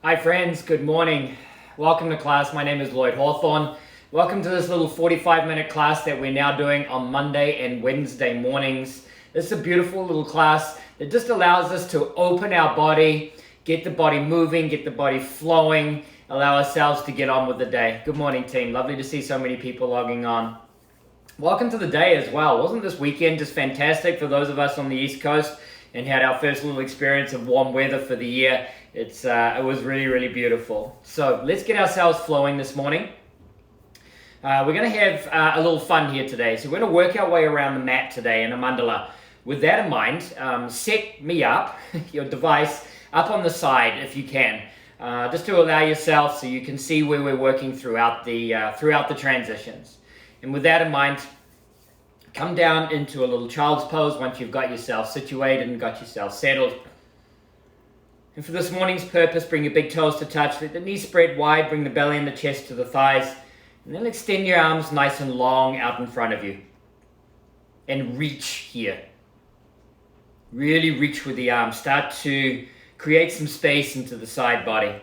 Hi friends, good morning. Welcome to class. My name is Lloyd Hawthorne. Welcome to this little 45-minute class that we're now doing on Monday and Wednesday mornings. This is a beautiful little class that just allows us to open our body, get the body moving, get the body flowing, allow ourselves to get on with the day. Good morning, team. Lovely to see so many people logging on. Welcome to the day as well. Wasn't this weekend just fantastic for those of us on the East Coast and had our first little experience of warm weather for the year? It was really, really beautiful. So let's get ourselves flowing this morning. We're going to have a little fun here today. So we're going to work our way around the mat today in a mandala. With that in mind, set me up, your device, up on the side if you can. Just to allow yourself so you can see where we're working throughout the transitions. And with that in mind, come down into a little child's pose once you've got yourself situated and got yourself settled. And for this morning's purpose, bring your big toes to touch. Let the knees spread wide, bring the belly and the chest to the thighs. And then extend your arms nice and long out in front of you. And reach here. Really reach with the arms. Start to create some space into the side body.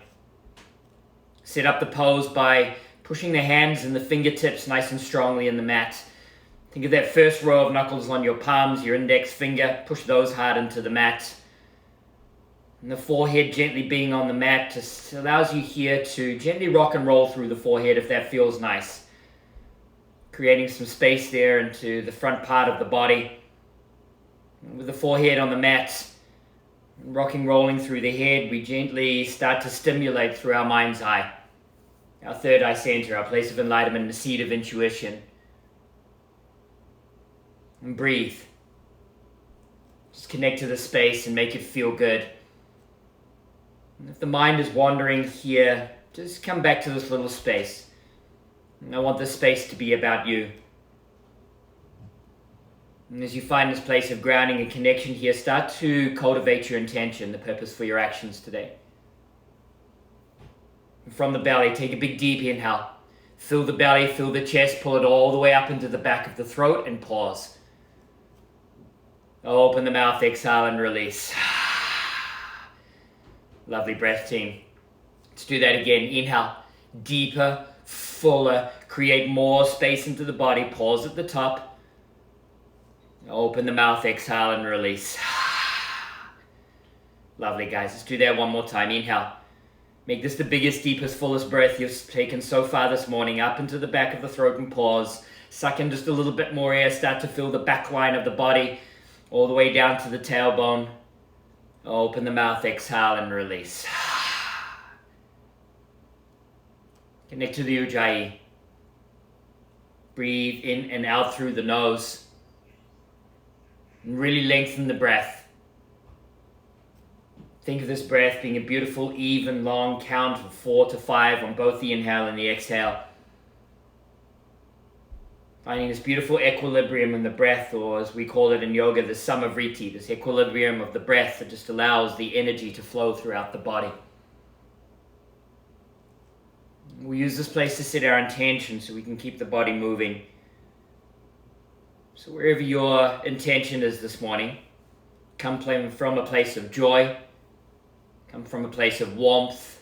Set up the pose by pushing the hands and the fingertips nice and strongly in the mat. Think of that first row of knuckles on your palms, your index finger. Push those hard into the mat. And the forehead gently being on the mat just allows you here to gently rock and roll through the forehead if that feels nice. Creating some space there into the front part of the body. And with the forehead on the mat, rocking, rolling through the head, we gently start to stimulate through our mind's eye. Our third eye center, our place of enlightenment, the seat of intuition. And breathe. Just connect to the space and make it feel good. And if the mind is wandering here, just come back to this little space. And I want this space to be about you. And as you find this place of grounding and connection here, start to cultivate your intention, the purpose for your actions today. And from the belly, take a big deep inhale. Fill the belly, fill the chest, pull it all the way up into the back of the throat and pause. Open the mouth, exhale and release. Lovely breath, team. Let's do that again. Inhale, deeper, fuller, create more space into the body. Pause at the top. Open the mouth, exhale and release. Lovely, guys. Let's do that one more time. Inhale. Make this the biggest, deepest, fullest breath you've taken so far this morning. Up into the back of the throat and pause. Suck in just a little bit more air. Start to feel the back line of the body all the way down to the tailbone. Open the mouth, exhale and release. Connect to the Ujjayi. Breathe in and out through the nose. And really lengthen the breath. Think of this breath being a beautiful, even, long count of 4 to 5 on both the inhale and the exhale. Finding this beautiful equilibrium in the breath, or as we call it in yoga, the samavriti, this equilibrium of the breath that just allows the energy to flow throughout the body. We use this place to set our intention so we can keep the body moving. So wherever your intention is this morning, come from a place of joy, come from a place of warmth,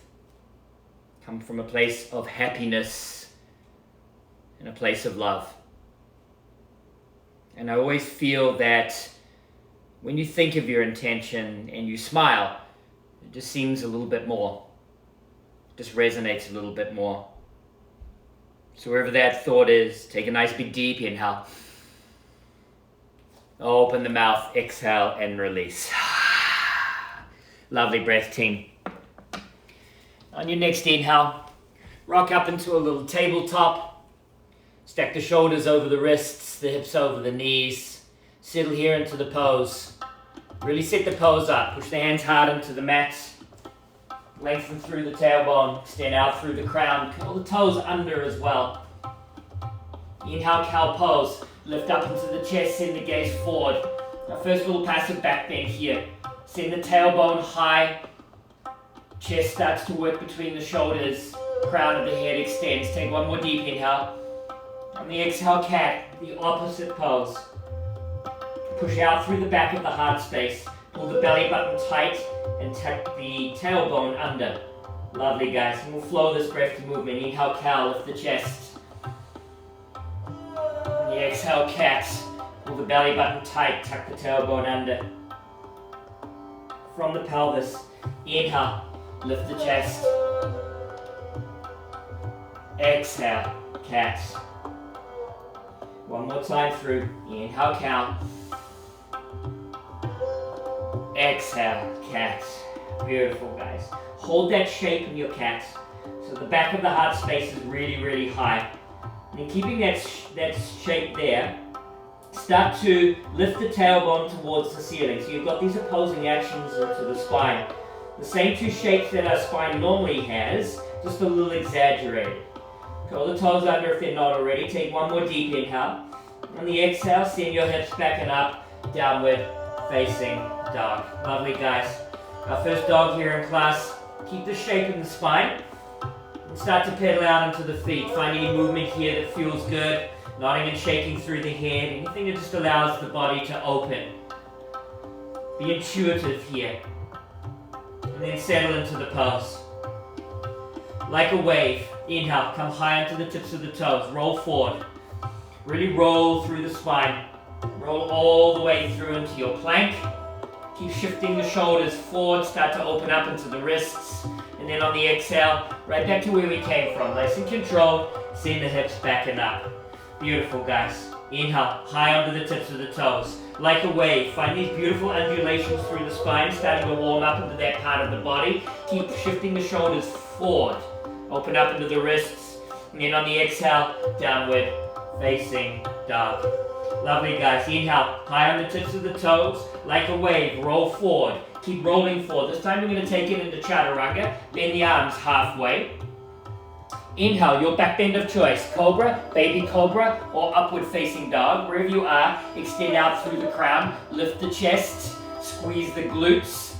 come from a place of happiness, and a place of love. And I always feel that when you think of your intention and you smile, it just seems a little bit more. It just resonates a little bit more. So wherever that thought is, take a nice big deep inhale. Open the mouth, exhale and release. Lovely breath, team. On your next inhale, rock up into a little tabletop. Stack the shoulders over the wrists, the hips over the knees. Settle here into the pose. Really set the pose up. Push the hands hard into the mat. Lengthen through the tailbone. Extend out through the crown. Curl the toes under as well. Inhale, cow pose. Lift up into the chest, send the gaze forward. Our first little passive back bend here. Send the tailbone high. Chest starts to work between the shoulders. Crown of the head extends. Take one more deep inhale. On the exhale, cat, the opposite pose. Push out through the back of the heart space. Pull the belly button tight and tuck the tailbone under. Lovely, guys. And we'll flow this breath to movement. Inhale, cow, lift the chest. And the exhale, cat. Pull the belly button tight, tuck the tailbone under. From the pelvis, inhale, lift the chest. Exhale, cat. One more time through. Inhale, cow. Exhale, cat. Beautiful, guys. Hold that shape in your cat. So the back of the heart space is really, really high. And keeping that shape there, start to lift the tailbone towards the ceiling. So you've got these opposing actions into the spine. The same two shapes that our spine normally has, just a little exaggerated. Curl the toes under if they're not already. Take one more deep inhale. On the exhale, send your hips back and up, downward facing dog. Lovely, guys. Our first dog here in class. Keep the shape in the spine. And start to pedal out into the feet. Find any movement here that feels good. Nodding and shaking through the head. Anything that just allows the body to open. Be intuitive here. And then settle into the pose. Like a wave. Inhale, come high onto the tips of the toes. Roll forward. Really roll through the spine. Roll all the way through into your plank. Keep shifting the shoulders forward. Start to open up into the wrists. And then on the exhale, right back to where we came from. Nice and controlled. Send the hips back and up. Beautiful, guys. Inhale, high onto the tips of the toes. Like a wave, find these beautiful undulations through the spine, starting to warm up into that part of the body. Keep shifting the shoulders forward. Open up into the wrists. And then on the exhale, downward facing dog. Lovely, guys. Inhale, high on the tips of the toes. Like a wave, roll forward. Keep rolling forward. This time we're going to take it into chaturanga. Bend the arms halfway. Inhale, your back bend of choice. Cobra, baby cobra, or upward facing dog. Wherever you are, extend out through the crown. Lift the chest, squeeze the glutes.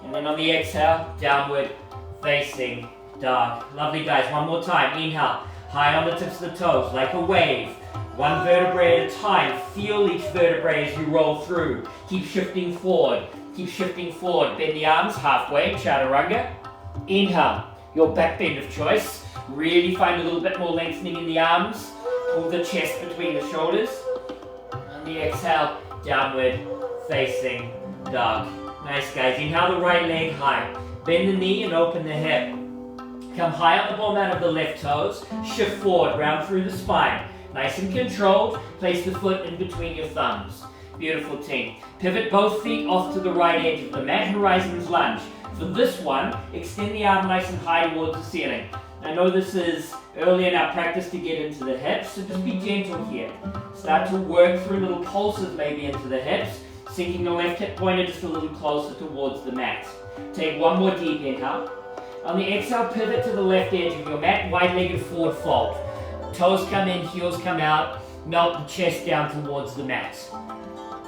And then on the exhale, downward facing dog. Lovely, guys. One more time. Inhale, high on the tips of the toes, like a wave. One vertebrae at a time. Feel each vertebrae as you roll through. Keep shifting forward. Keep shifting forward. Bend the arms halfway, chaturanga. Inhale, your back bend of choice. Really find a little bit more lengthening in the arms. Pull the chest between the shoulders. On the exhale, downward facing dog. Nice, guys. Inhale the right leg high. Bend the knee and open the hip. Come high on the ball mat of the left toes. Shift forward, round through the spine. Nice and controlled. Place the foot in between your thumbs. Beautiful, team. Pivot both feet off to the right edge of the mat. Horizons lunge. For this one, extend the arm nice and high towards the ceiling. I know this is early in our practice to get into the hips, so just be gentle here. Start to work through little pulses maybe into the hips, sinking the left hip pointer just a little closer towards the mat. Take one more deep inhale. On the exhale, pivot to the left edge of your mat, wide-legged forward fold. Toes come in, heels come out, melt the chest down towards the mat.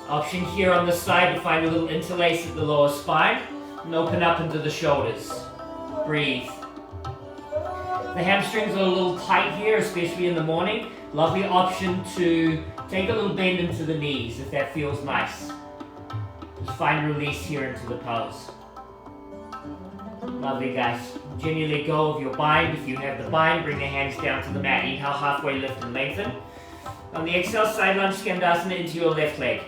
Option here on the side to find a little interlace at the lower spine, and open up into the shoulders. Breathe. The hamstrings are a little tight here, especially in the morning. Lovely option to take a little bend into the knees if that feels nice. Just find release here into the pose. Lovely, guys. Gently let go of your bind. If you have the bind, bring the hands down to the mat. Inhale, halfway lift and lengthen. On the exhale, side lunge skandasana into your left leg.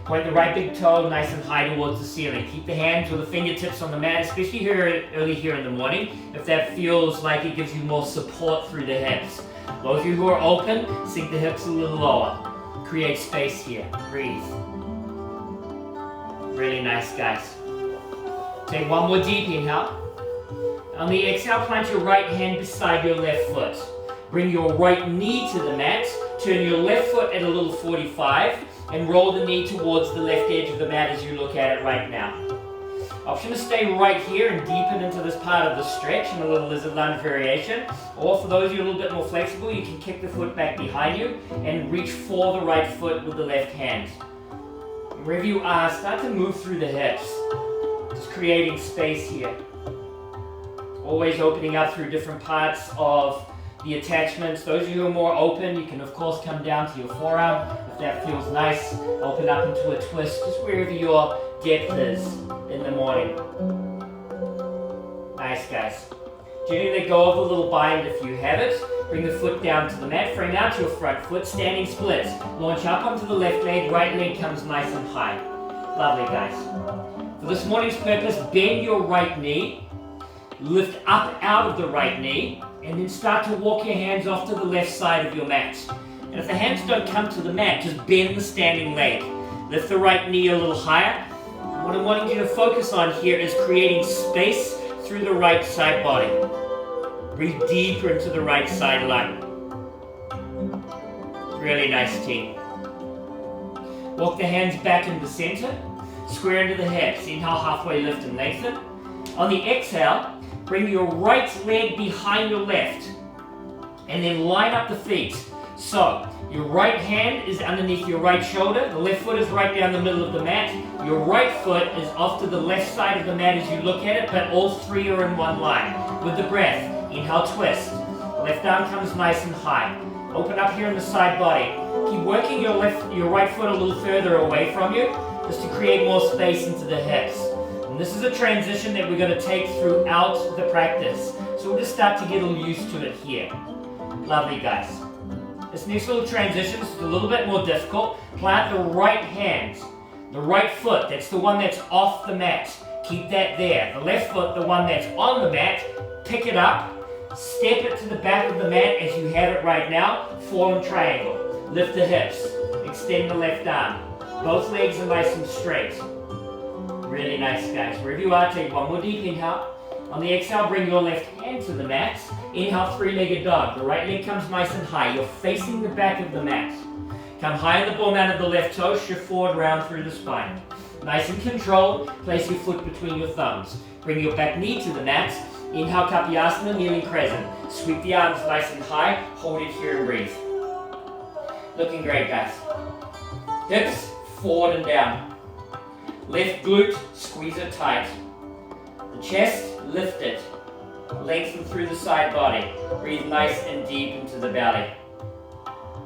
Point the right big toe nice and high towards the ceiling. Keep the hands or the fingertips on the mat, especially here early here in the morning, if that feels like it gives you more support through the hips. Those of you who are open, sink the hips a little lower. Create space here. Breathe. Really nice, guys. Take one more deep inhale. On the exhale, plant your right hand beside your left foot. Bring your right knee to the mat. Turn your left foot at a little 45. And roll the knee towards the left edge of the mat as you look at it right now. Option to stay right here and deepen into this part of the stretch in a little lizard lunge variation. Or for those of you a little bit more flexible, you can kick the foot back behind you and reach for the right foot with the left hand. And wherever you are, start to move through the hips. Just creating space here. Always opening up through different parts of the attachments. Those of you who are more open, you can of course come down to your forearm if that feels nice. Open up into a twist, just wherever your depth is in the morning. Nice, nice, guys. Gently let go of the little bind if you have it. Bring the foot down to the mat, frame out your front foot, standing split. Launch up onto the left leg, right leg comes nice and high. Lovely, guys. For this morning's purpose, bend your right knee, lift up out of the right knee, and then start to walk your hands off to the left side of your mat. And if the hands don't come to the mat, just bend the standing leg. Lift the right knee a little higher. What I'm wanting you to focus on here is creating space through the right side body. Breathe deeper into the right side lung. Really nice, team. Walk the hands back into the center. Square into the hips. Inhale, halfway lift and lengthen. On the exhale, bring your right leg behind your left. And then line up the feet. So, your right hand is underneath your right shoulder. The left foot is right down the middle of the mat. Your right foot is off to the left side of the mat as you look at it, but all three are in one line. With the breath, inhale, twist. Left arm comes nice and high. Open up here in the side body. Keep working your right foot a little further away from you, just to create more space into the hips. And this is a transition that we're going to take throughout the practice. So we'll just start to get a little used to it here. Lovely, guys. This next little transition is a little bit more difficult. Plant the right hand, the right foot, that's the one that's off the mat. Keep that there. The left foot, the one that's on the mat, pick it up, step it to the back of the mat as you have it right now, fallen triangle. Lift the hips, extend the left arm. Both legs are nice and straight. Really nice, guys. Wherever you are, take one more deep inhale. On the exhale, bring your left hand to the mat. Inhale, three-legged dog. The right leg comes nice and high. You're facing the back of the mat. Come high in the ball mat of the left toe, shift forward, round through the spine. Nice and controlled, place your foot between your thumbs. Bring your back knee to the mat. Inhale, Kapyasana, kneeling crescent. Sweep the arms nice and high, hold it here and breathe. Looking great, guys. Hips forward and down. Left glute, squeeze it tight. The chest, lift it. Lengthen through the side body. Breathe nice and deep into the belly.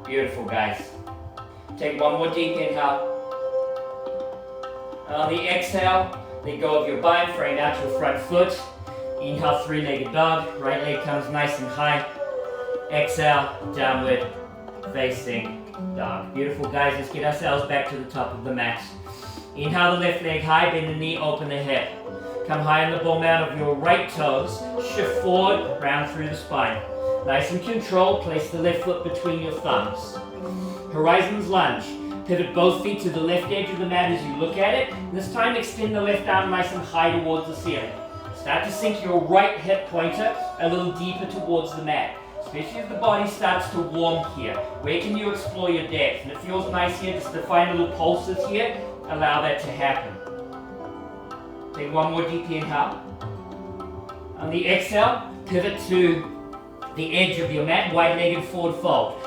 Beautiful, guys. Take one more deep inhale. And on the exhale, let go of your bind, frame out your front foot. Inhale, three-legged dog. Right leg comes nice and high. Exhale, downward facing dog. Beautiful, guys. Let's get ourselves back to the top of the mat. Inhale the left leg high, bend the knee, open the hip. Come high in the ball mat of your right toes. Shift forward, round through the spine. Nice and controlled, place the left foot between your thumbs. Horizons lunge. Pivot both feet to the left edge of the mat as you look at it. And this time extend the left arm nice and high towards the ceiling. Start to sink your right hip pointer a little deeper towards the mat. Especially as the body starts to warm here. Where can you explore your depth? And it feels nice here just to find little pulses here. Allow that to happen. Take one more deep inhale. On the exhale, pivot to the edge of your mat, wide-legged forward fold.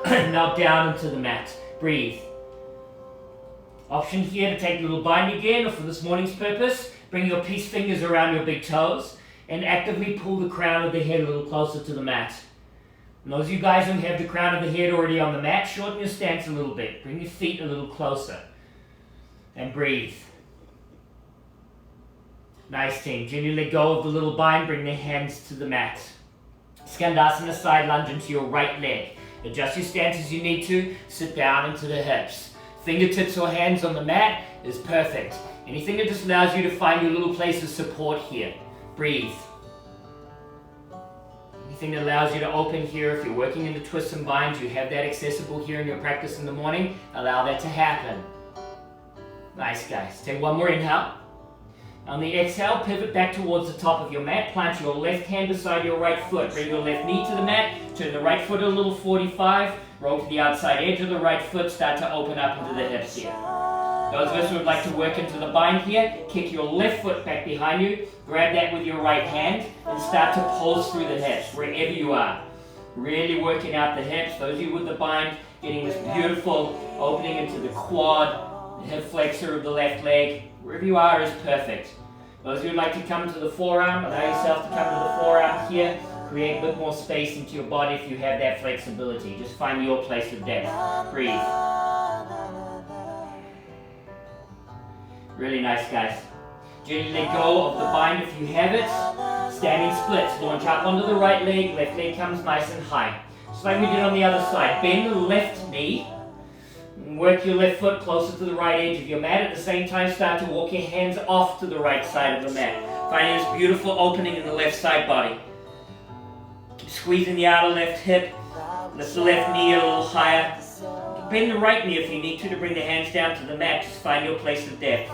Now down into the mat. Breathe. Option here to take a little bind again, or for this morning's purpose, bring your peace fingers around your big toes and actively pull the crown of the head a little closer to the mat. And those of you guys who have the crown of the head already on the mat, shorten your stance a little bit. Bring your feet a little closer. And breathe. Nice, team. Gently let go of the little bind, bring the hands to the mat. Skandasana, side lunge into your right leg. Adjust your stance as you need to, sit down into the hips. Fingertips or hands on the mat is perfect. Anything that just allows you to find your little place of support here. Breathe. Anything that allows you to open here, if you're working in the twists and binds, you have that accessible here in your practice in the morning, allow that to happen. Nice, guys. Take one more inhale. On the exhale, pivot back towards the top of your mat. Plant your left hand beside your right foot. Bring your left knee to the mat. Turn the right foot a little 45. Roll to the outside edge of the right foot. Start to open up into the hips here. Those of us who would like to work into the bind here, kick your left foot back behind you. Grab that with your right hand and start to pulse through the hips wherever you are. Really working out the hips. Those of you with the bind, getting this beautiful opening into the quad, the hip flexor of the left leg. Wherever you are is perfect. Those of you who would like to come to the forearm, allow yourself to come to the forearm here. Create a bit more space into your body if you have that flexibility. Just find your place of depth. Breathe. Really nice, guys. Gently let go of the bind if you have it. Standing splits. Launch up onto the right leg. Left leg comes nice and high. Just like we did on the other side. Bend the left knee. Work your left foot closer to the right edge of your mat. At the same time, start to walk your hands off to the right side of the mat. Finding this beautiful opening in the left side body. Keep squeezing the outer left hip. Lift the left knee a little higher. Bend the right knee if you need to bring the hands down to the mat. Just find your place of depth.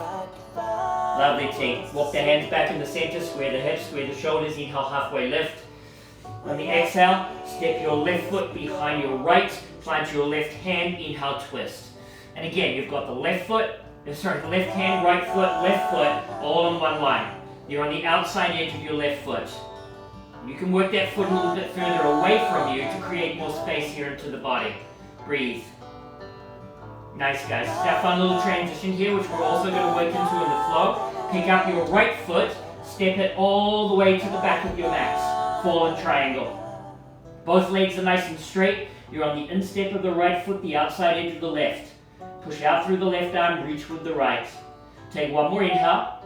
Lovely team. Walk the hands back in the center. Square the hips, square the shoulders. Inhale, halfway lift. On the exhale, step your left foot behind your right. Plant your left hand. Inhale, twist. And again, you've got the left hand, right foot, left foot, all on one line. You're on the outside edge of your left foot. You can work that foot a little bit further away from you to create more space here into the body. Breathe. Nice, guys. That fun little transition here, which we're also going to work into in the flow. Pick up your right foot, step it all the way to the back of your mat. Fallen triangle. Both legs are nice and straight. You're on the instep of the right foot, the outside edge of the left. Push out through the left arm, reach with the right. Take one more inhale.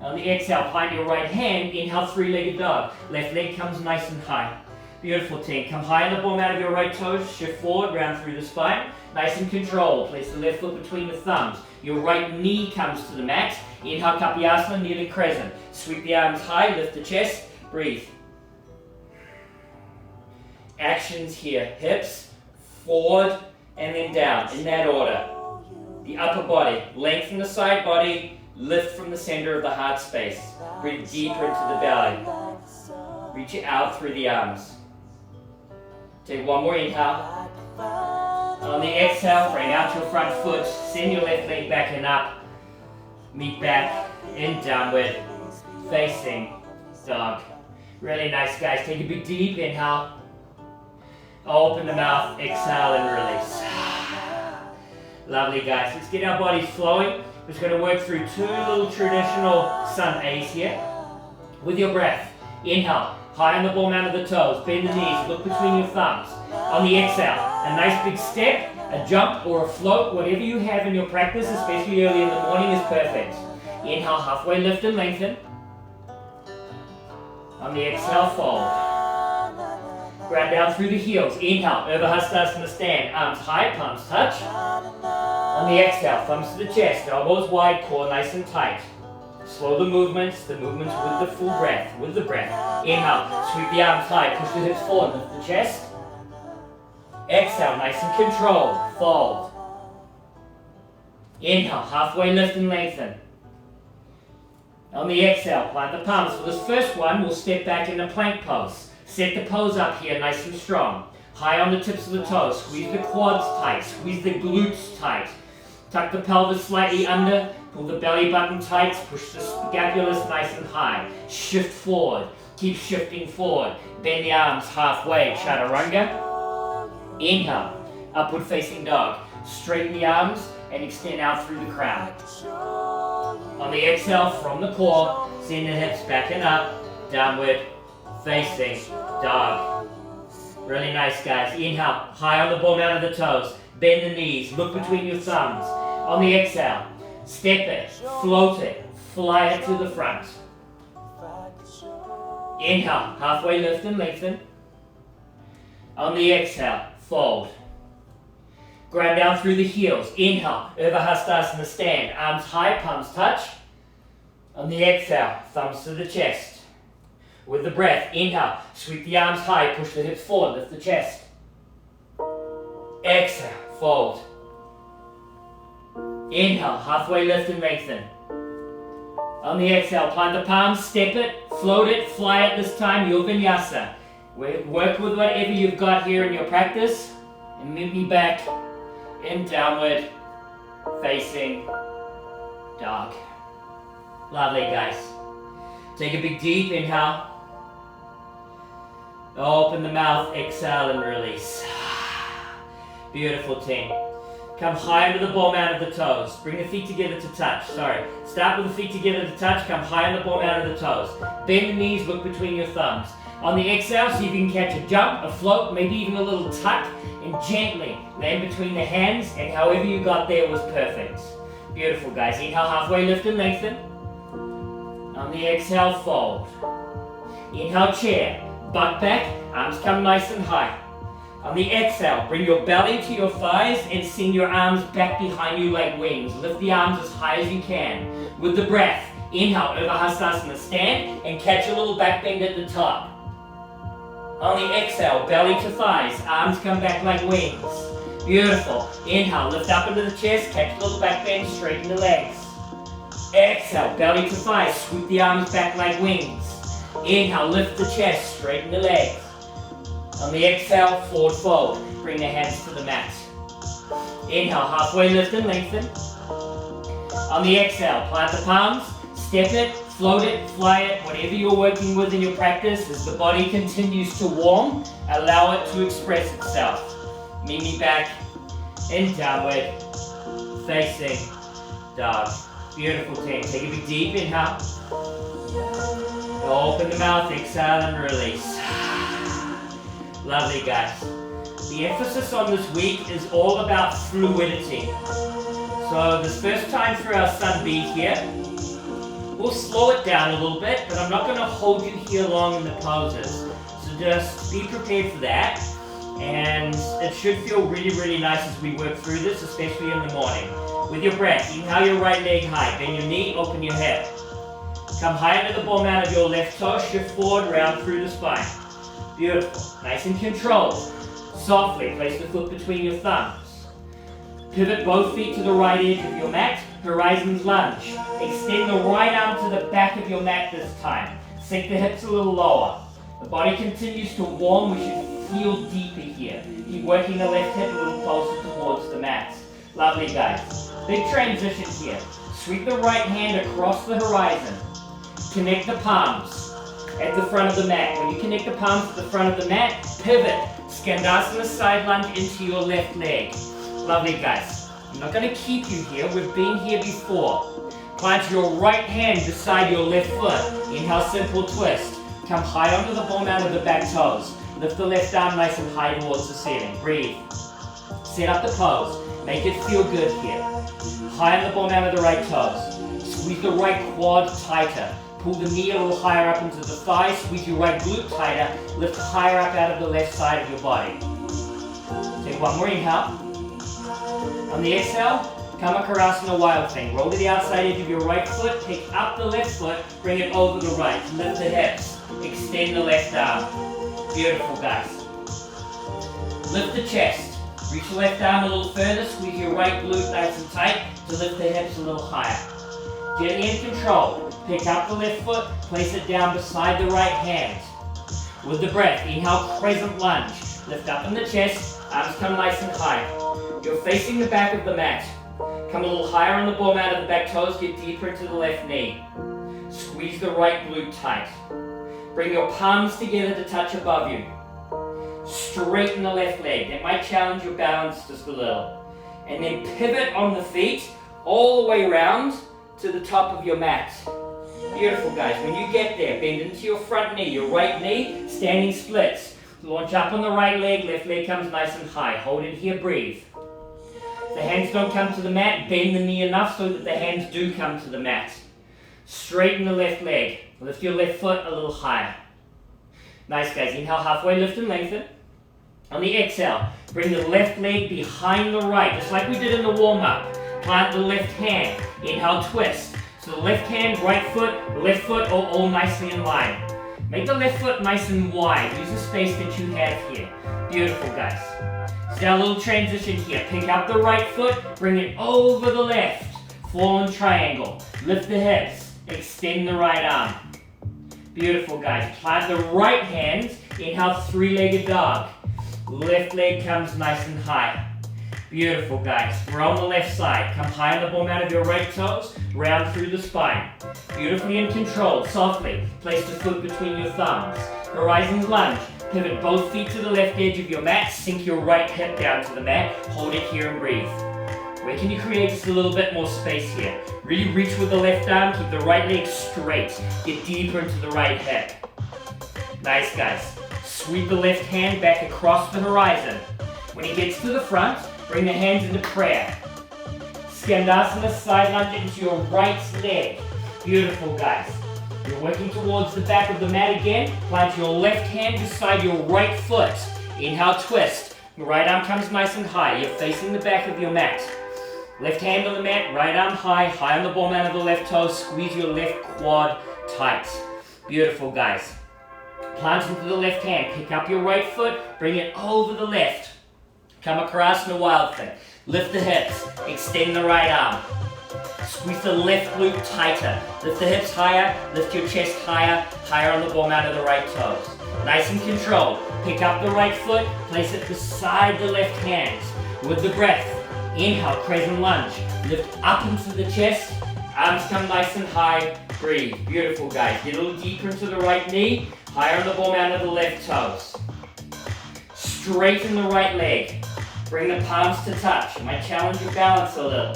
On the exhale, plant your right hand. Inhale, three-legged dog. Left leg comes nice and high. Beautiful team. Come high on the ball mat of your right toes. Shift forward, round through the spine. Nice and controlled. Place the left foot between the thumbs. Your right knee comes to the mat. Inhale, Kapyasana, kneeling crescent. Sweep the arms high, lift the chest. Breathe. Actions here. Hips, forward, and then down. In that order. The upper body. Lengthen the side body. Lift from the center of the heart space. Breathe deeper into the belly. Reach it out through the arms. Take one more inhale. On the exhale, bring out your front foot. Send your left leg back and up. Meet back in downward. Facing dog. Really nice, guys. Take a big deep inhale. Open the mouth. Exhale and release. Lovely, guys. Let's get our bodies flowing. We're just going to work through two little traditional sun A's here. With your breath. Inhale. High on the ball mat of the toes. Bend the knees. Look between your thumbs. On the exhale, a nice big step, a jump or a float, whatever you have in your practice, especially early in the morning, is perfect. Inhale, halfway lift and lengthen. On the exhale, fold. Ground down through the heels. Inhale, Urdhva Hastasana stand. Arms high, palms touch. On the exhale, thumbs to the chest, elbows wide, core nice and tight. Slow the movements with the full breath, with the breath. Inhale, sweep the arms high, push the hips forward, lift the chest. Exhale, nice and controlled, fold. Inhale, halfway lift and lengthen. On the exhale, plant the palms. For this first one, we'll step back in a plank pose. Set the pose up here nice and strong. High on the tips of the toes, squeeze the quads tight, squeeze the glutes tight. Tuck the pelvis slightly under, pull the belly button tight, push the scapulars nice and high. Shift forward, keep shifting forward. Bend the arms halfway, chaturanga. Inhale, upward facing dog. Straighten the arms and extend out through the crown. On the exhale, from the core, send the hips back and up, downward facing dog. Really nice, guys. Inhale, high on the ball mat of the toes. Bend the knees, look between your thumbs. On the exhale, step it, float it, fly it to the front. Inhale, halfway lift and lengthen. On the exhale, fold. Ground down through the heels. Inhale, Urdhva Hastasana stand. Arms high, palms touch. On the exhale, thumbs to the chest. With the breath, inhale, sweep the arms high, push the hips forward, lift the chest. Exhale, fold. Inhale, halfway lift and lengthen. On the exhale, plant the palms, step it, float it, fly it this time, your vinyasa. Work with whatever you've got here in your practice and meet me back in downward facing dog. Lovely, guys. Take a big deep inhale. Open the mouth, exhale and release. Beautiful, team. Come high under the ball mat of the toes. Bring the feet together to touch. Start with the feet together to touch. Come high on the ball mat of the toes. Bend the knees, look between your thumbs. On the exhale, see if you can catch a jump, a float, maybe even a little tuck, and gently land between the hands, and however you got there was perfect. Beautiful, guys. Inhale, halfway lift and lengthen. On the exhale, fold. Inhale, chair. Butt back, arms come nice and high. On the exhale, bring your belly to your thighs and send your arms back behind you like wings. Lift the arms as high as you can. With the breath, inhale, over Hastasana, stand and catch a little back bend at the top. On the exhale, belly to thighs, arms come back like wings. Beautiful. Inhale, lift up into the chest, catch a little back bend, straighten the legs. Exhale, belly to thighs, sweep the arms back like wings. Inhale, lift the chest, straighten the legs. On the exhale, forward fold. Bring the hands to the mat. Inhale, halfway lift and lengthen. On the exhale, plant the palms, step it, float it, fly it, whatever you're working with in your practice. As the body continues to warm, allow it to express itself. Meet me back in downward facing dog. Beautiful team. Take a big deep inhale. Open the mouth, exhale and release. Lovely, guys. The emphasis on this week is all about fluidity. So this first time through our Sun B here, we'll slow it down a little bit, but I'm not going to hold you here long in the poses. So just be prepared for that. And it should feel really, really nice as we work through this, especially in the morning. With your breath, inhale your right leg high, bend your knee, open your hip. Come high into the ball mat of your left toe, shift forward, round through the spine. Beautiful. Nice and controlled. Softly, place the foot between your thumbs. Pivot both feet to the right edge of your mat, horizons lunge. Extend the right arm to the back of your mat this time. Sink the hips a little lower. The body continues to warm, we should feel deeper here. Keep working the left hip a little closer towards the mat. Lovely, guys. Big transition here. Sweep the right hand across the horizon. Connect the palms at the front of the mat. When you connect the palms at the front of the mat, pivot. Skandasana side lunge into your left leg. Lovely, guys. I'm not going to keep you here. We've been here before. Plant your right hand beside your left foot. Inhale, simple twist. Come high onto the ball mat of the back toes. Lift the left arm nice and high towards the ceiling. Breathe. Set up the pose. Make it feel good here. High on the ball mat of the right toes. Squeeze the right quad tighter. Pull the knee a little higher up into the thigh. Squeeze your right glute tighter. Lift higher up out of the left side of your body. Take one more inhale. On the exhale, Kamakarasana Wild Thing. Roll to the outside edge of your right foot. Pick up the left foot. Bring it over the right. Lift the hips. Extend the left arm. Beautiful, guys. Lift the chest. Reach the left arm a little further. Squeeze your right glute nice and tight to lift the hips a little higher. Gently in control. Pick up the left foot. Place it down beside the right hand. With the breath, inhale, crescent lunge. Lift up in the chest. Arms come nice and high. You're facing the back of the mat. Come a little higher on the ball mat of the back toes. Get deeper into the left knee. Squeeze the right glute tight. Bring your palms together to touch above you. Straighten the left leg. That might challenge your balance just a little. And then pivot on the feet all the way around to the top of your mat. Beautiful, guys. When you get there, bend into your front knee, your right knee, standing splits. Launch up on the right leg comes nice and high. Hold it here, breathe. The hands don't come to the mat, bend the knee enough so that the hands do come to the mat. Straighten the left leg. Lift your left foot a little higher. Nice, guys. Inhale, halfway lift and lengthen. On the exhale, bring the left leg behind the right, just like we did in the warm-up. Plant the left hand. Inhale, twist. So the left hand, right foot, left foot, all nicely in line. Make the left foot nice and wide. Use the space that you have here. Beautiful, guys. So now a little transition here. Pick up the right foot, bring it over the left. Fallen triangle. Lift the hips. Extend the right arm. Beautiful, guys. Plant the right hand. Inhale, three-legged dog. Left leg comes nice and high. Beautiful, guys. We're on the left side. Come high on the ball mat of your right toes. Round through the spine. Beautifully in control. Softly. Place the foot between your thumbs. Horizons lunge. Pivot both feet to the left edge of your mat. Sink your right hip down to the mat. Hold it here and breathe. Where can you create just a little bit more space here? Really reach with the left arm. Keep the right leg straight. Get deeper into the right hip. Nice, guys. Sweep the left hand back across the horizon. When it gets to the front, bring the hands into prayer. Skandasana side lunge into your right leg. Beautiful, guys. You're working towards the back of the mat again. Plant your left hand beside your right foot. Inhale, twist. Right arm comes nice and high. You're facing the back of your mat. Left hand on the mat, right arm high, high on the ball mat of the left toe. Squeeze your left quad tight. Beautiful, guys. Plant into the left hand. Pick up your right foot. Bring it over the left. Come across in a wild thing. Lift the hips. Extend the right arm. Squeeze the left glute tighter. Lift the hips higher. Lift your chest higher. Higher on the ball mat of the right toes. Nice and controlled. Pick up the right foot. Place it beside the left hand. With the breath. Inhale, crescent lunge. Lift up into the chest. Arms come nice and high. Breathe. Beautiful, guys. Get a little deeper into the right knee. Higher on the ball mat of the left toes. Straighten the right leg. Bring the palms to touch. You might challenge your balance a little.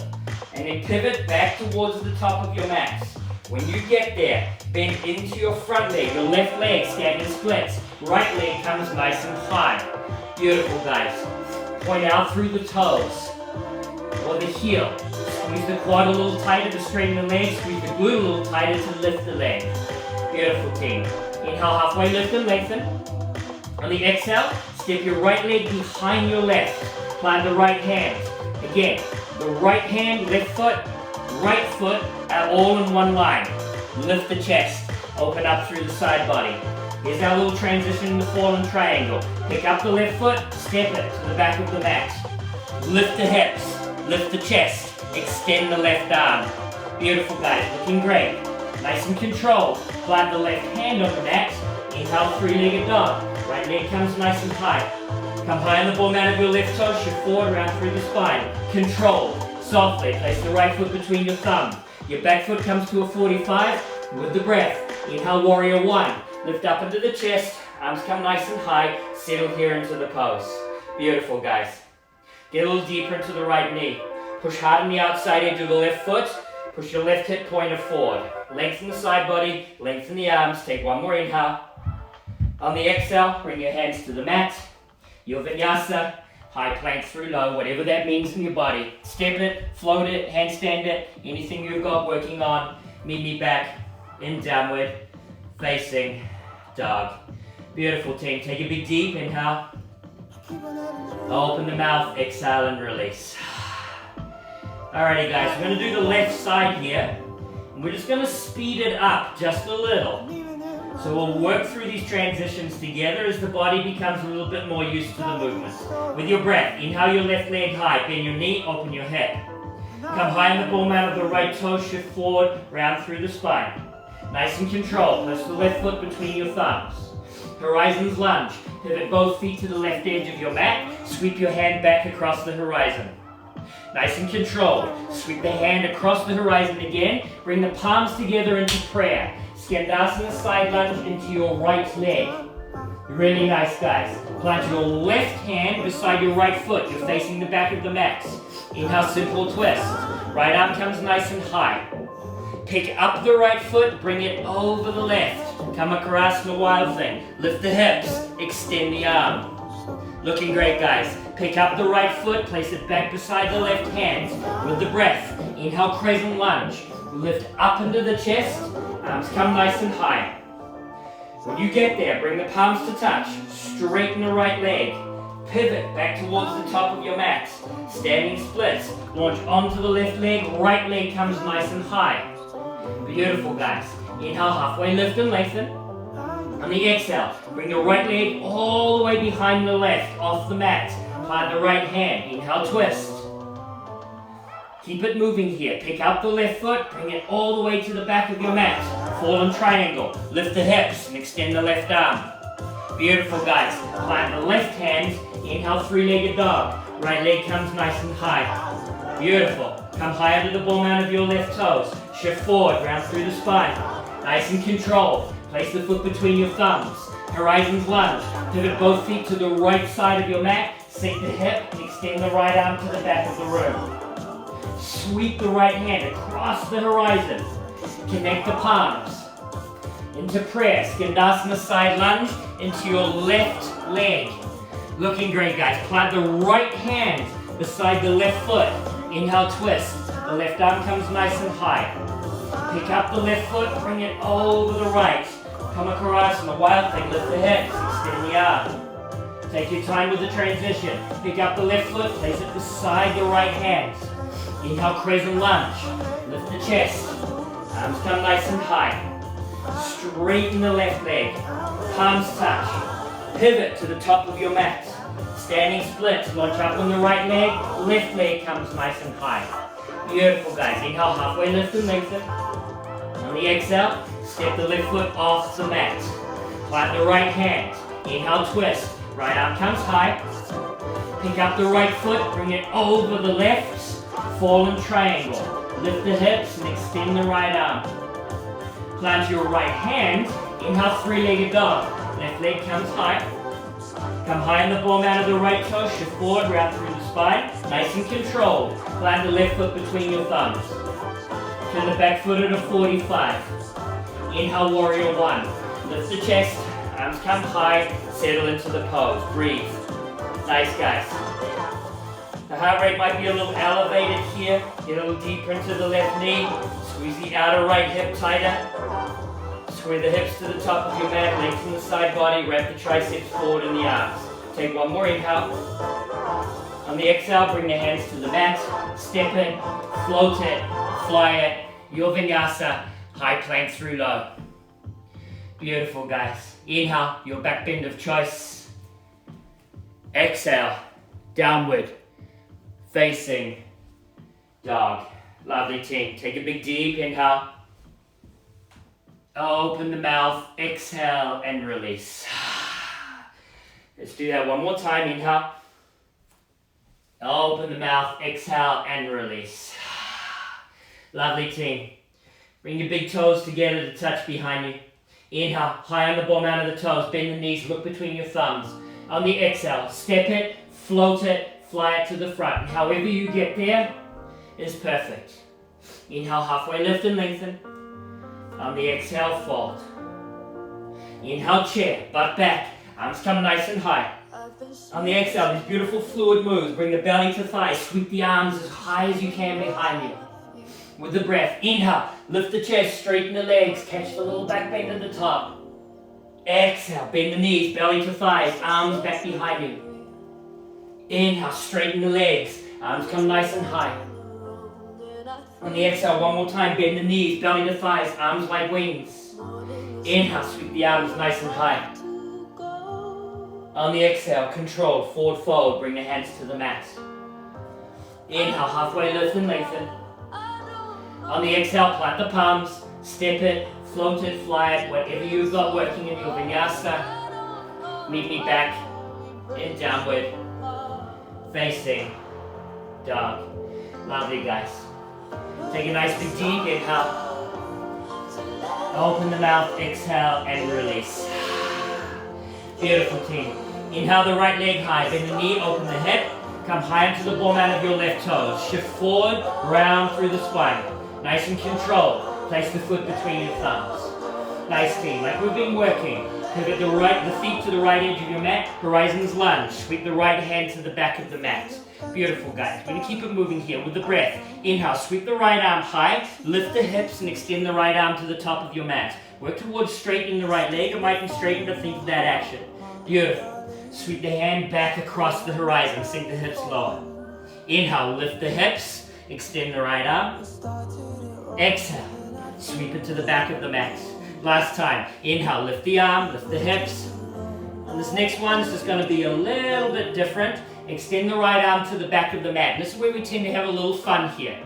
And then pivot back towards the top of your mat. When you get there, bend into your front leg. Your left leg standing splits. Right leg comes nice and high. Beautiful, guys. Point out through the toes. Or the heel. Squeeze the quad a little tighter to straighten the leg. Squeeze the glute a little tighter to lift the leg. Beautiful, team. Inhale, halfway lift and lengthen. On the exhale, step your right leg behind your left. Plant the right hand. Again, the right hand, left foot, right foot are all in one line. Lift the chest. Open up through the side body. Here's our little transition in the fallen triangle. Pick up the left foot, step it to the back of the mat. Lift the hips, lift the chest, extend the left arm. Beautiful, guys, looking great. Nice and controlled. Plant the left hand on the mat. Inhale, three-legged dog. Right leg comes nice and high. Come high on the ball mat of your left toe, shift forward, round through the spine. Control, softly, place the right foot between your thumb. Your back foot comes to a 45 with the breath. Inhale, warrior one. Lift up into the chest, arms come nice and high, settle here into the pose. Beautiful, guys. Get a little deeper into the right knee. Push hard on the outside edge of the left foot. Push your left hip pointer forward. Lengthen the side body, lengthen the arms. Take one more inhale. On the exhale, bring your hands to the mat. Your vinyasa, high plank through low, whatever that means in your body. Step it, float it, handstand it, anything you've got working on. Meet me back in downward facing dog. Beautiful, team. Take a big deep inhale. Open the mouth, exhale and release. Alrighty, guys, we're going to do the left side here. And we're just going to speed it up just a little. So we'll work through these transitions together as the body becomes a little bit more used to the movement. With your breath, inhale your left leg high, bend your knee, open your hip. Come high on the ball mat of the right toe, shift forward, round through the spine. Nice and controlled, place the left foot between your thumbs. Horizons lunge, pivot both feet to the left edge of your mat, sweep your hand back across the horizon. Nice and controlled, sweep the hand across the horizon again, bring the palms together into prayer. Skandasana side lunge into your right leg. Really nice, guys. Plant your left hand beside your right foot. You're facing the back of the mat. Inhale, simple twist. Right arm comes nice and high. Pick up the right foot, bring it over the left. Come across the wild thing. Lift the hips, extend the arm. Looking great, guys. Pick up the right foot, place it back beside the left hand. With the breath, inhale, crescent lunge. Lift up into the chest. Arms come nice and high. When you get there, bring the palms to touch. Straighten the right leg. Pivot back towards the top of your mat. Standing splits. Launch onto the left leg. Right leg comes nice and high. Beautiful, guys. Inhale, halfway lift and lengthen. On the exhale, bring the right leg all the way behind the left, off the mat. Plant the right hand. Inhale, twist. Keep it moving here. Pick up the left foot, bring it all the way to the back of your mat. Fallen triangle. Lift the hips and extend the left arm. Beautiful, guys. Plant the left hand. Inhale, three-legged dog. Right leg comes nice and high. Beautiful. Come high under the ball mat of your left toes. Shift forward, round through the spine. Nice and controlled. Place the foot between your thumbs. Horizons lunge. Pivot both feet to the right side of your mat. Sink the hip and extend the right arm to the back of the room. Sweep the right hand across the horizon. Connect the palms. Into prayer. Skandasana side lunge into your left leg. Looking great, guys. Plant the right hand beside the left foot. Inhale, twist. The left arm comes nice and high. Pick up the left foot, bring it over the right. Kamakarasana, wild thing, lift the hips, extend the arm. Take your time with the transition. Pick up the left foot, place it beside your right hand. Inhale, crescent lunge. Lift the chest. Arms come nice and high. Straighten the left leg. Palms touch. Pivot to the top of your mat. Standing splits. Launch up on the right leg. Left leg comes nice and high. Beautiful, guys. Inhale, halfway lift and lengthen. On the exhale, step the left foot off the mat. Plant the right hand. Inhale, twist. Right arm comes high. Pick up the right foot. Bring it over the left. Fallen triangle. Lift the hips and extend the right arm. Plant your right hand. Inhale, three-legged dog. Left leg comes high. Come high in the ball mat of the right toe. Shift forward, round through the spine. Nice and controlled. Plant the left foot between your thumbs. Turn the back foot at a 45. Inhale, warrior one. Lift the chest. Arms come high. Settle into the pose. Breathe. Nice, guys. The heart rate might be a little elevated here. Get a little deeper into the left knee. Squeeze the outer right hip tighter. Square the hips to the top of your mat. Lengthen the side body. Wrap the triceps forward in the arms. Take one more inhale. On the exhale, bring the hands to the mat. Step it. Float it. Fly it. Your vinyasa. High plank through low. Beautiful, guys. Inhale, your back bend of choice. Exhale, downward facing dog. Lovely, team. Take a big deep inhale. Open the mouth, exhale and release. Let's do that one more time. Inhale. Open the mouth, exhale and release. Lovely, team. Bring your big toes together to touch behind you. Inhale, high on the ball mat of the toes. Bend the knees, look between your thumbs. On the exhale, step it, float it, fly it to the front. And however you get there is perfect. Inhale, halfway lift and lengthen. On the exhale, fold. Inhale, chair, butt back. Arms come nice and high. On the exhale, these beautiful fluid moves. Bring the belly to thigh. Sweep the arms as high as you can behind you. With the breath, inhale, lift the chest, straighten the legs, catch the little back bend at the top. Exhale, bend the knees, belly to thighs, arms back behind you. Inhale, straighten the legs, arms come nice and high. On the exhale, one more time, bend the knees, belly to thighs, arms like wings. Inhale, sweep the arms nice and high. On the exhale, control, forward fold, bring the hands to the mat. Inhale, halfway lift and lengthen. On the exhale, plant the palms, step it, float it, fly it, whatever you've got working in your vinyasa. Meet me back in downward facing dog. Lovely, guys. Take a nice big deep inhale. Open the mouth, exhale, and release. Beautiful, team. Inhale the right leg high, bend the knee, open the hip. Come high into the ball mat of your left toes. Shift forward, round through the spine. Nice and controlled. Place the foot between your thumbs. Nice, team. Like we've been working. Pivot the feet to the right edge of your mat. Horizons lunge. Sweep the right hand to the back of the mat. Beautiful, guys. We're going to keep it moving here with the breath. Inhale. Sweep the right arm high. Lift the hips and extend the right arm to the top of your mat. Work towards straightening the right leg. It might be straightened to think of that action. Beautiful. Sweep the hand back across the horizon. Sink the hips lower. Inhale. Lift the hips. Extend the right arm. Exhale, sweep it to the back of the mat. Last time, inhale, lift the arm, lift the hips. And this next one is just going to be a little bit different. Extend the right arm to the back of the mat. And this is where we tend to have a little fun here.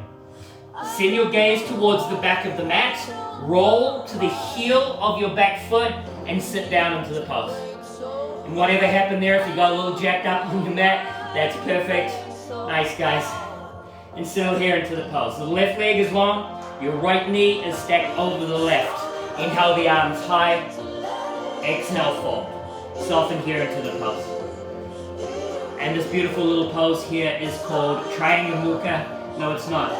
Send your gaze towards the back of the mat. Roll to the heel of your back foot and sit down into the pose. And whatever happened there, if you got a little jacked up on your mat, that's perfect. Nice, guys. And settle here into the pose. The left leg is long. Your right knee is stacked over the left. Inhale the arms high. Exhale, fold. Soften here into the pose. And this beautiful little pose here is called Triangle Mukha. No, it's not.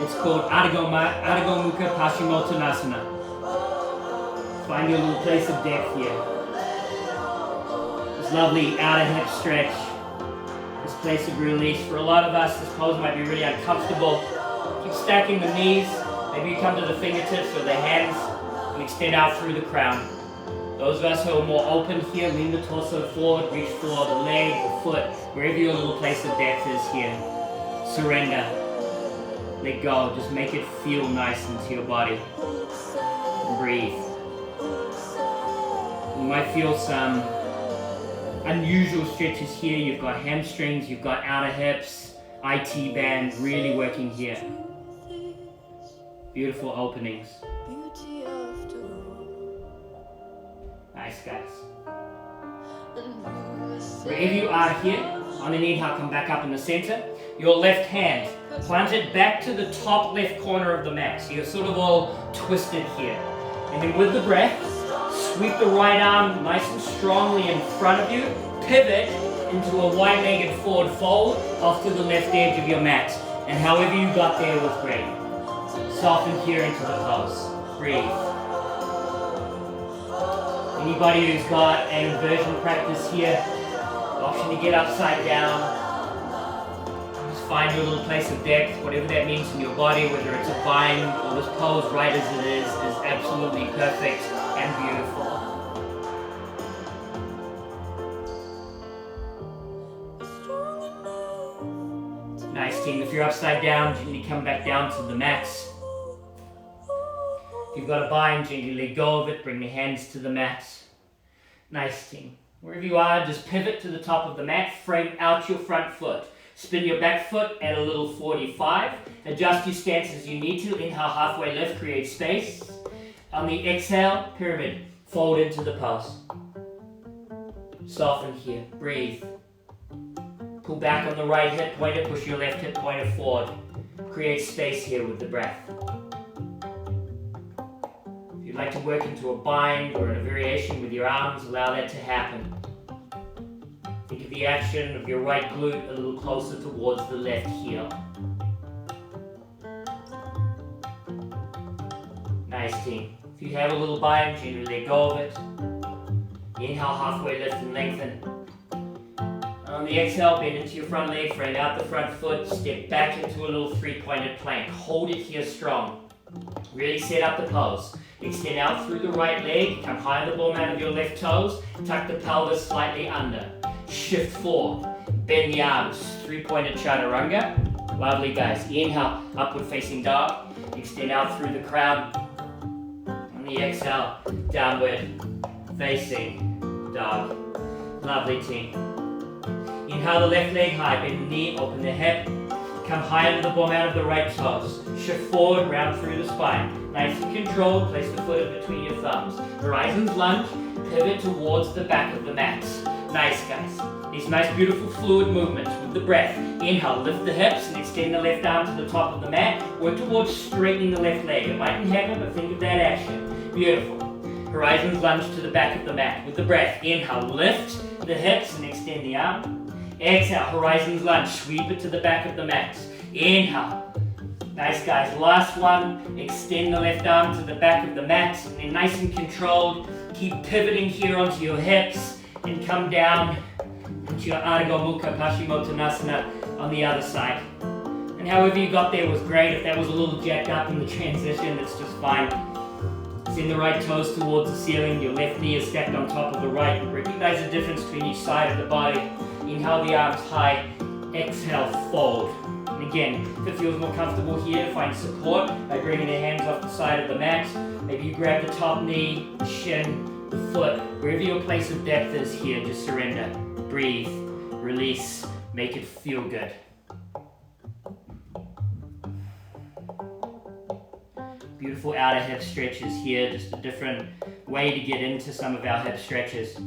It's called Adho Mukha Paschimottanasana. Find your little place of depth here. This lovely outer hip stretch. This place of release. For a lot of us, this pose might be really uncomfortable. Keep stacking the knees. Maybe you come to the fingertips or the hands and extend out through the crown. Those of us who are more open here, lean the torso forward, reach for the leg, the foot, wherever your little place of depth is here. Surrender. Let go. Just make it feel nice into your body. And breathe. You might feel some unusual stretches here. You've got hamstrings, you've got outer hips, IT band really working here. Beautiful openings. Nice, guys. Wherever you are here, on an inhale, come back up in the center. Your left hand, plant it back to the top left corner of the mat. So you're sort of all twisted here. And then with the breath, sweep the right arm nice and strongly in front of you. Pivot into a wide-legged forward fold off to the left edge of your mat. And however you got there was great. Soften here into the pose. Breathe. Anybody who's got an inversion practice here, the option to get upside down. Just find your little place of depth, whatever that means in your body, whether it's a bind or this pose right as it is absolutely perfect and beautiful. Nice, team. If you're upside down, gently come back down to the mat. If you've got a bind, gently let go of it, bring the hands to the mat. Nice, team. Wherever you are, just pivot to the top of the mat, frame out your front foot. Spin your back foot at a little 45. Adjust your stance as you need to. Inhale, halfway lift, create space. On the exhale, pyramid, fold into the pose. Soften here, breathe. Pull back on the right hip pointer, push your left hip pointer forward. Create space here with the breath. If you'd like to work into a bind or in a variation with your arms, allow that to happen. Think of the action of your right glute a little closer towards the left heel. Nice, team. If you have a little bind, gently let go of it. Inhale, halfway lift and lengthen. On the exhale, bend into your front leg, frame out the front foot, step back into a little three-pointed plank. Hold it here strong. Really set up the pose. Extend out through the right leg, come high on the ball mat of your left toes, tuck the pelvis slightly under. Shift forward, bend the arms, three-pointed chaturanga. Lovely, guys. Inhale, upward facing dog. Extend out through the crown. On the exhale, downward facing dog. Lovely, team. Inhale the left leg high, bend the knee, open the hip. Come high under the ball mat of the right toes. Shift forward, round through the spine. Nice and controlled, place the foot in between your thumbs. Horizons lunge, pivot towards the back of the mat. Nice, guys. These nice, beautiful fluid movements with the breath. Inhale, lift the hips and extend the left arm to the top of the mat. Work towards straightening the left leg. It mightn't happen, but think of that action. Beautiful. Horizons lunge to the back of the mat. With the breath, inhale, lift the hips and extend the arm. Exhale, horizons lunge, sweep it to the back of the mat. Inhale. Nice, guys. Last one. Extend the left arm to the back of the mat. And then nice and controlled. Keep pivoting here onto your hips. And come down into your Ardha Mukha Paschimottanasana on the other side. And however you got there was great. If that was a little jacked up in the transition, that's just fine. Send the right toes towards the ceiling. Your left knee is stacked on top of the right. Recognize the difference between each side of the body. Inhale the arms high. Exhale, fold. And again, if it feels more comfortable here, find support by bringing the hands off the side of the mat. Maybe you grab the top knee, the shin, the foot. Wherever your place of depth is here, just surrender. Breathe. Release. Make it feel good. Beautiful outer hip stretches here. Just a different way to get into some of our hip stretches.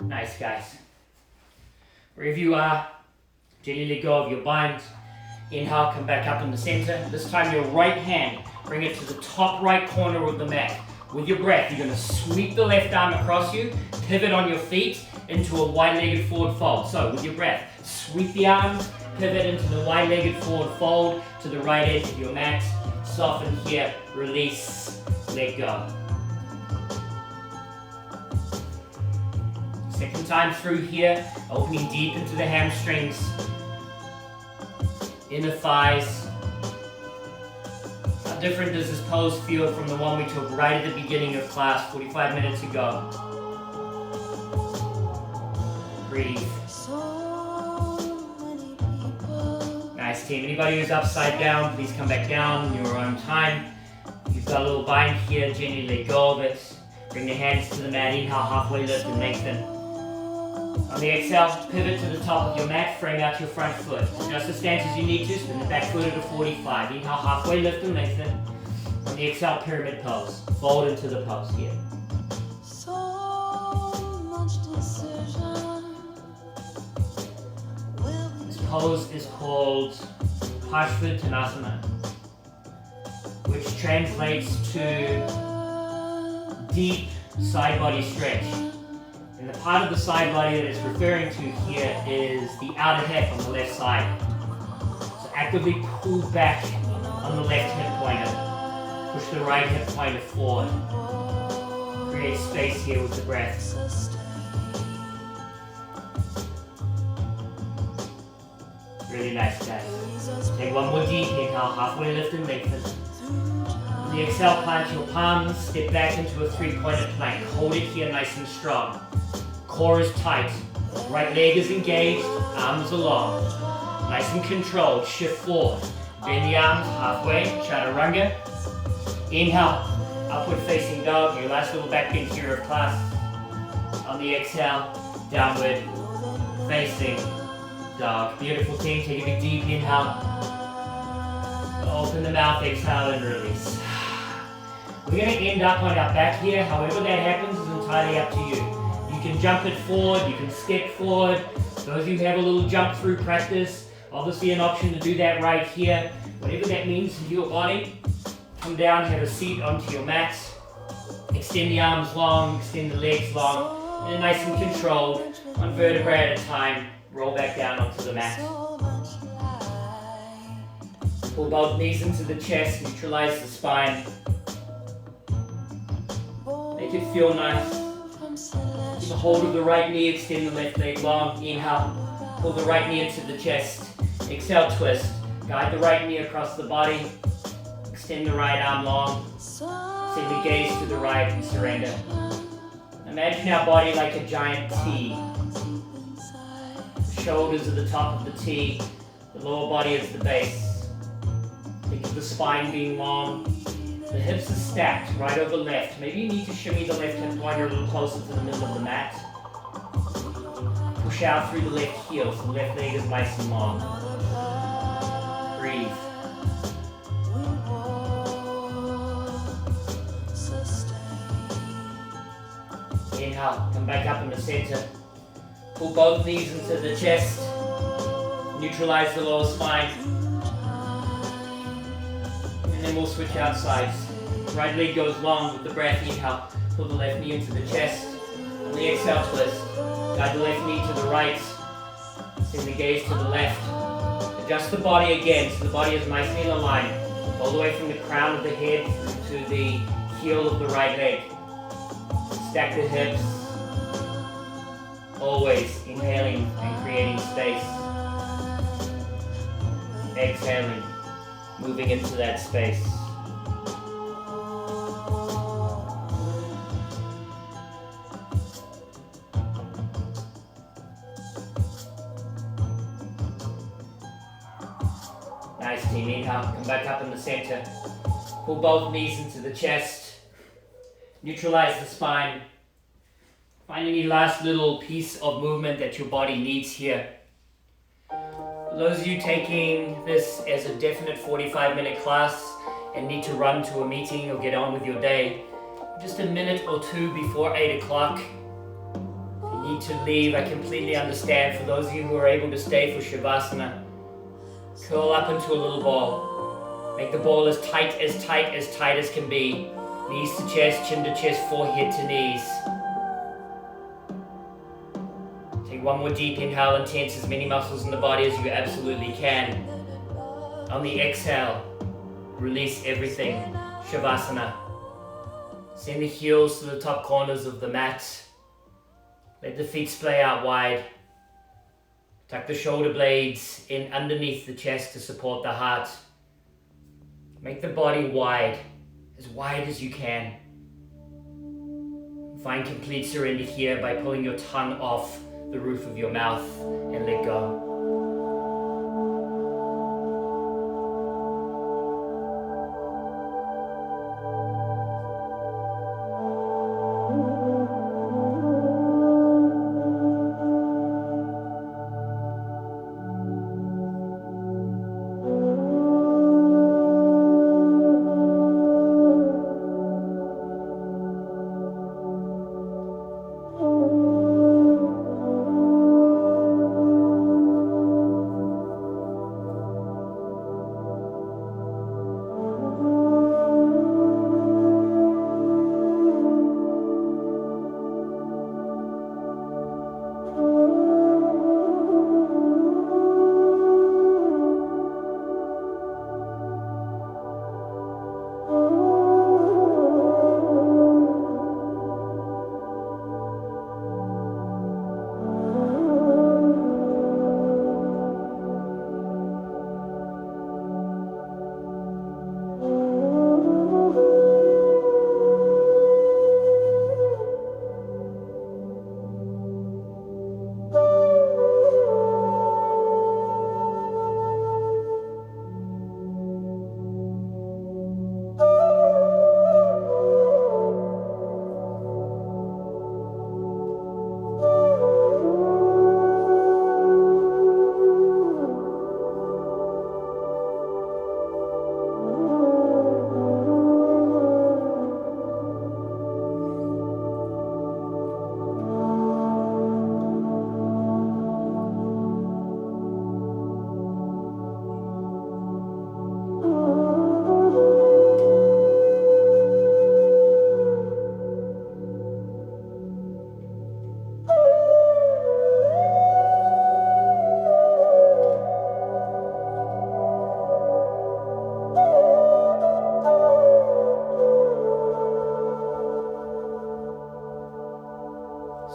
Nice, guys. Wherever you are, gently let go of your bind. Inhale, come back up in the center. This time your right hand, bring it to the top right corner of the mat. With your breath, you're going to sweep the left arm across you, pivot on your feet into a wide-legged forward fold. So with your breath, sweep the arms, pivot into the wide-legged forward fold to the right edge of your mat. Soften here, release, let go. Second time through here, opening deep into the hamstrings. inner thighs. How different does this pose feel from the one we took right at the beginning of class 45 minutes ago? Breathe. Nice team. Anybody who's upside down, please come back down in your own time. If you've got a little bind here, gently let go of it. Bring the hands to the mat, inhale, halfway lift and lengthen. On the exhale, pivot to the top of your mat, frame out your front foot. Adjust the stance as you need to, spin the back foot at a 45. Inhale, halfway lift and lengthen. On the exhale, pyramid pose. Fold into the pose here. This pose is called Parshvantanasana, which translates to deep side body stretch. And the part of the side body that it's referring to here is the outer hip on the left side. So actively pull back on the left hip pointer. Push the right hip pointer forward. Create space here with the breath. Really nice, guys. Take one more deep inhale, halfway lift and lengthen. On the exhale, plant your palms, step back into a three-pointed plank. Hold it here nice and strong. Core is tight. Right leg is engaged, arms are long. Nice and controlled, shift forward. Bend the arms halfway, chaturanga. Inhale, upward facing dog, your last little back bend here of class. On the exhale, downward facing dog. Beautiful team, take a big deep inhale. Open the mouth, exhale and release. We're going to end up on our back here, however that happens is entirely up to you. You can jump it forward, you can step forward. Those of you who have a little jump through practice, obviously an option to do that right here. Whatever that means to your body, come down, have a seat onto your mat. Extend the arms long, extend the legs long, and nice and controlled, one vertebra at a time, roll back down onto the mat. Pull both knees into the chest, neutralize the spine. Make it feel nice. Keep a hold of the right knee, extend the left leg long. Inhale, pull the right knee into the chest. Exhale, twist. Guide the right knee across the body. Extend the right arm long. Send the gaze to the right and surrender. Imagine our body like a giant T. The shoulders are the top of the T. The lower body is the base. Think of the spine being long. The hips are stacked, right over left. Maybe you need to shimmy the left hip pointer a little closer to the middle of the mat. Push out through the left heel so the left leg is nice and long. Breathe. Inhale, come back up in the center. Pull both knees into the chest. Neutralize the lower spine. And then we'll switch out sides. Right leg goes long with the breath. Inhale, pull the left knee into the chest. On the exhale, twist. Guide the left knee to the right. Send the gaze to the left. Adjust the body again so the body is nicely in line. All the way from the crown of the head through to the heel of the right leg. Stack the hips. Always inhaling and creating space. Exhaling. Moving into that space. Nice team. Inhale, come back up in the center. Pull both knees into the chest. Neutralize the spine. Find any last little piece of movement that your body needs here. For those of you taking this as a definite 45-minute class and need to run to a meeting or get on with your day, just a minute or two before 8 o'clock, if you need to leave, I completely understand. For those of you who are able to stay for Shavasana, curl up into a little ball. Make the ball as tight as can be. Knees to chest, chin to chest, forehead to knees. Take one more deep inhale and tense as many muscles in the body as you absolutely can. On the exhale, release everything. Shavasana. Send the heels to the top corners of the mat. Let the feet splay out wide. Tuck the shoulder blades in underneath the chest to support the heart. Make the body wide as you can. Find complete surrender here by pulling your tongue off the roof of your mouth and let go.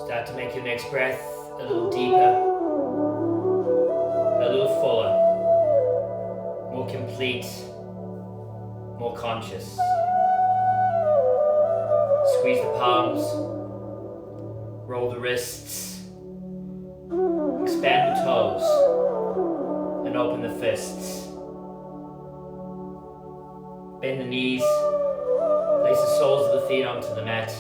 Start to make your next breath a little deeper, a little fuller, more complete, more conscious. Squeeze the palms, roll the wrists, expand the toes, and open the fists. Bend the knees, place the soles of the feet onto the mat.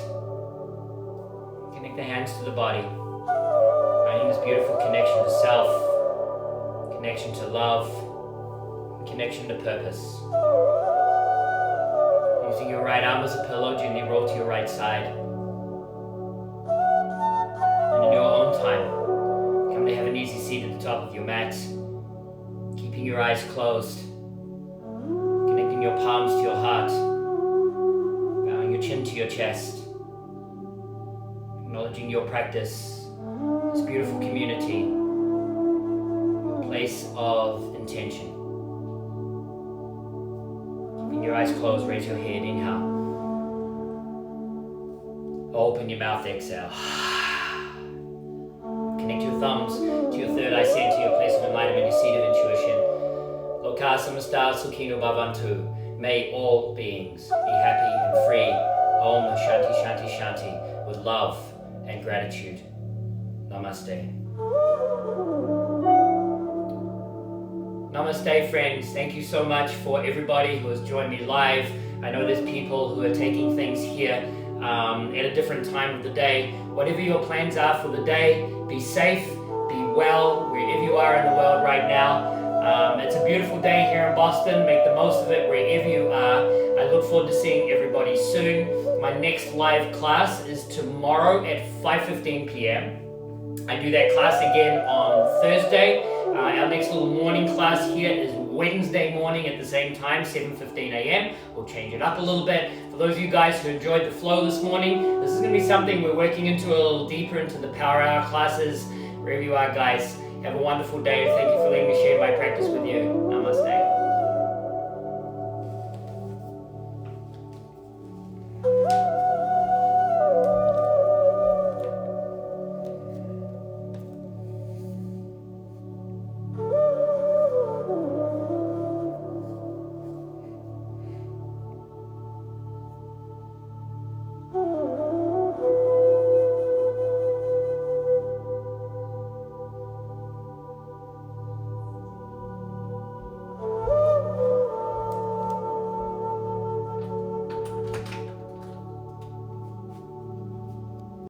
Connect the hands to the body, finding this beautiful connection to self, connection to love, and connection to purpose. Using your right arm as a pillow, gently roll to your right side. And in your own time, come to have an easy seat at the top of your mat, keeping your eyes closed, connecting your palms to your heart, bowing your chin to your chest. Acknowledging your practice, this beautiful community, your place of intention. Keeping your eyes closed, raise your head, inhale. Open your mouth, exhale. Connect your thumbs to your third eye center, your place of enlightenment, your seat of intuition. Loka samasta sukhino bhavantu. May all beings be happy and free. Om Shanti Shanti Shanti. With love and gratitude. Namaste. Namaste, friends. Thank you so much for everybody who has joined me live. I know there's people who are taking things here at a different time of the day. Whatever your plans are for the day, be safe, be well, wherever you are in the world right now. It's a beautiful day here in Boston. Make the most of it wherever you are. I look forward to seeing everybody soon. My next live class is tomorrow at 5:15 p.m. I do that class again on Thursday. Our next little morning class here is Wednesday morning at the same time, 7:15 a.m. We'll change it up a little bit. For those of you guys who enjoyed the flow this morning, this is going to be something we're working into a little deeper into the Power Hour classes. Wherever you are, guys, have a wonderful day. Thank you for letting me share my practice with you. Namaste.